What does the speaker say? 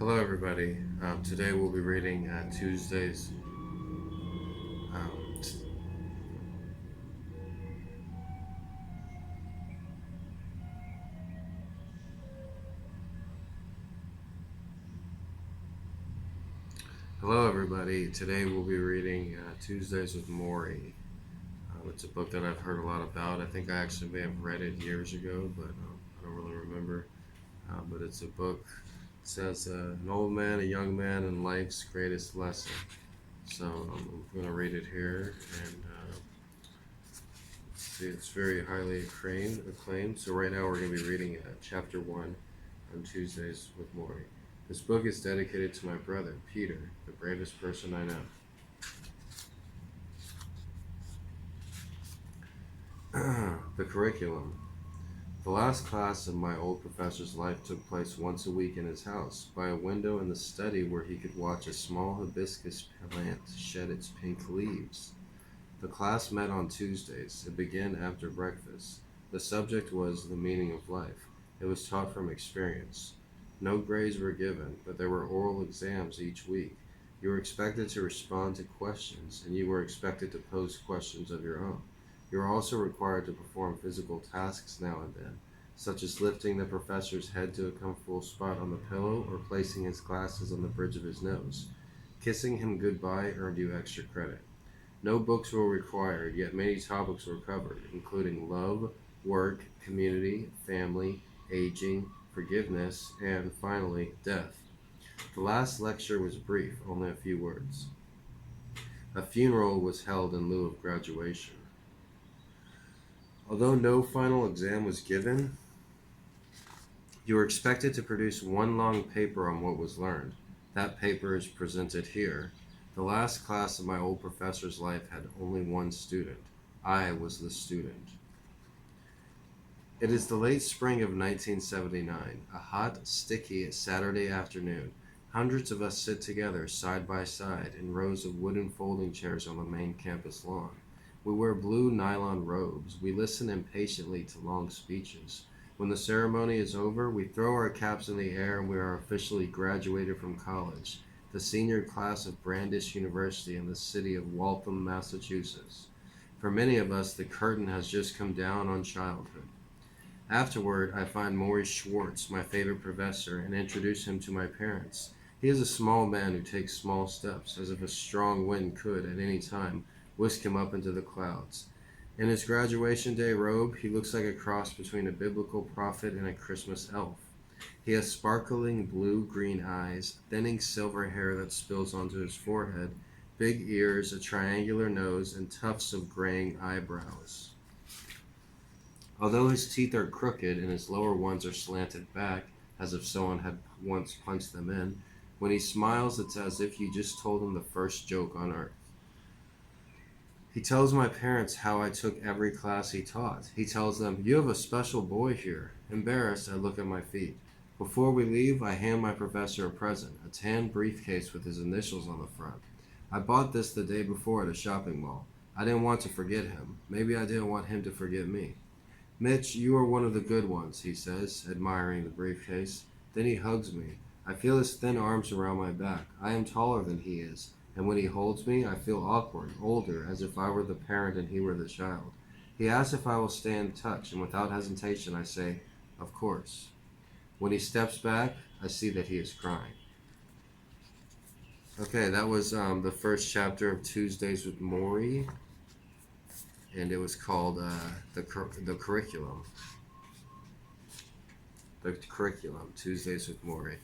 Hello, everybody. Today we'll be reading Tuesdays. Um, t- Hello, everybody. Today we'll be reading Tuesdays with Morrie. It's a book that I've heard a lot about. I think I actually may have read it years ago, but I don't really remember. But it's a book. It says an old man, a young man, and life's greatest lesson. So I'm going to read it here, and see, it's very highly acclaimed. So right now we're going to be reading chapter one on Tuesdays with Morrie. This book is dedicated to my brother, Peter, the bravest person I know. The curriculum. The last class of my old professor's life took place once a week in his house, by a window in the study where he could watch a small hibiscus plant shed its pink leaves. The class met on Tuesdays. It began after breakfast. The subject was the meaning of life. It was taught from experience. No grades were given, but there were oral exams each week. You were expected to respond to questions, and you were expected to pose questions of your own. You were also required to perform physical tasks now and then, such as lifting the professor's head to a comfortable spot on the pillow or placing his glasses on the bridge of his nose. Kissing him goodbye earned you extra credit. No books were required, yet many topics were covered, including love, work, community, family, aging, forgiveness, and, finally, death. The last lecture was brief, only a few words. A funeral was held in lieu of graduation. Although no final exam was given, you were expected to produce one long paper on what was learned. That paper is presented here. The last class of my old professor's life had only one student. I was the student. It is the late spring of 1979, a hot, sticky Saturday afternoon. Hundreds of us sit together, side by side, in rows of wooden folding chairs on the main campus lawn. We wear blue nylon robes. We listen impatiently to long speeches. When the ceremony is over, we throw our caps in the air and we are officially graduated from college, the senior class of Brandt University in the city of Waltham, Massachusetts. For many of us, the curtain has just come down on childhood. Afterward, I find Morrie Schwartz, my favorite professor, and introduce him to my parents. He is a small man who takes small steps, as if a strong wind could, at any time, whisk him up into the clouds. In his graduation day robe, he looks like a cross between a biblical prophet and a Christmas elf. He has sparkling blue-green eyes, thinning silver hair that spills onto his forehead, big ears, a triangular nose, and tufts of graying eyebrows. Although his teeth are crooked and his lower ones are slanted back, as if someone had once punched them in, when he smiles, it's as if you just told him the first joke on earth. He tells my parents how I took every class he taught. He tells them, "You have a special boy here." Embarrassed, I look at my feet. Before we leave, I hand my professor a present, a tan briefcase with his initials on the front. I bought this the day before at a shopping mall. I didn't want to forget him. Maybe I didn't want him to forget me. "Mitch, you are one of the good ones," he says, admiring the briefcase. Then he hugs me. I feel his thin arms around my back. I am taller than he is, and when he holds me, I feel awkward, older, as if I were the parent and he were the child. He asks if I will stay in touch, and without hesitation I say, "Of course." When he steps back, I see that he is crying. Okay, that was the first chapter of Tuesdays with Morrie, and it was called the curriculum. The curriculum, Tuesdays with Morrie.